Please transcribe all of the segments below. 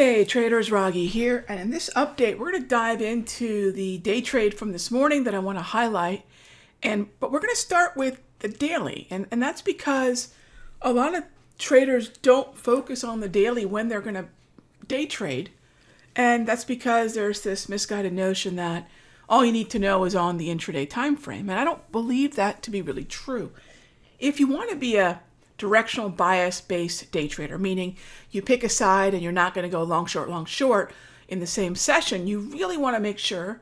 Hey traders, Raghee here, and in this update we're going to dive into the day trade from this morning that I want to highlight, but we're going to start with the daily, and that's because a lot of traders don't focus on the daily when they're going to day trade, and that's because there's this misguided notion that all you need to know is on the intraday time frame, and I don't believe that to be really true. If you want to be a directional bias based day trader, meaning you pick a side and you're not going to go long short in the same session, you really want to make sure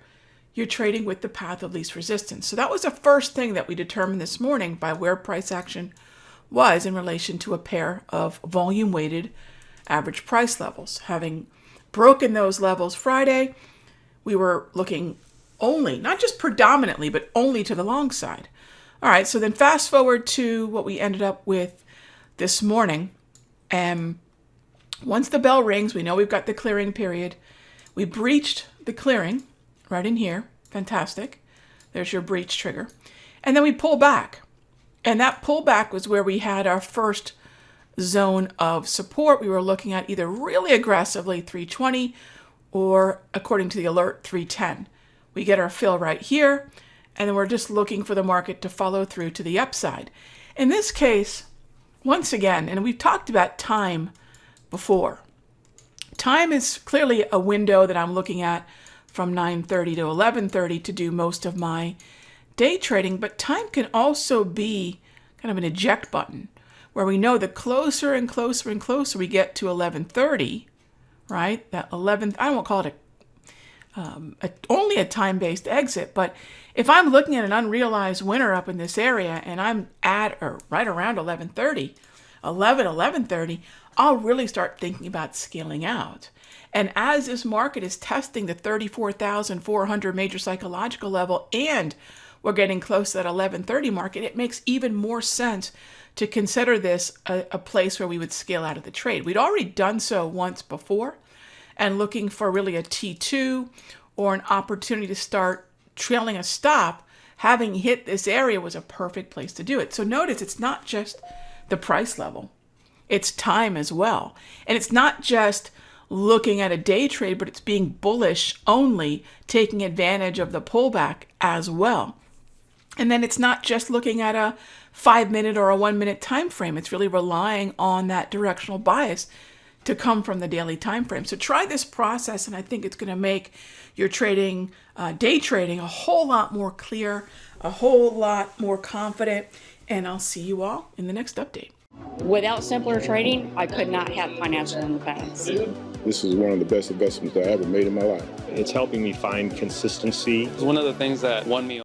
you're trading with the path of least resistance. So that was the first thing that we determined this morning by where price action was in relation to a pair of volume weighted average price levels. Having broken those levels Friday, we were looking only, not just predominantly, but only to the long side. All right, so then fast forward to what we ended up with this morning. And once the bell rings, we know we've got the clearing period. We breached the clearing right in here. Fantastic. There's your breach trigger. And then we pull back. And that pullback was where we had our first zone of support. We were looking at either really aggressively 320 or, according to the alert, 310. We get our fill right here. And then we're just looking for the market to follow through to the upside. In this case, once again, and we've talked about time before, time is clearly a window that I'm looking at from 9:30 to 11:30 to do most of my day trading, but time can also be kind of an eject button where we know the closer and closer and closer we get to 11:30, right? That 11th, I won't call it only a time-based exit, but if I'm looking at an unrealized winner up in this area and I'm at or right around 11:30, 11:30, I'll really start thinking about scaling out. And as this market is testing the 34,400 major psychological level and we're getting close to that 11:30 market, it makes even more sense to consider this a place where we would scale out of the trade. We'd already done so once before, and looking for really a T2 or an opportunity to start trailing a stop, having hit this area was a perfect place to do it. So notice it's not just the price level, it's time as well. And it's not just looking at a day trade, but it's being bullish only, taking advantage of the pullback as well. And then it's not just looking at a 5-minute or a 1-minute time frame. It's really relying on that directional bias to come from the daily time frame. So try this process, and I think it's going to make your trading, day trading, a whole lot more clear, a whole lot more confident, and I'll see you all in the next update. Without simpler trading, I could not have financial independence. This is one of the best investments I ever made in my life. It's helping me find consistency. It's one of the things that won me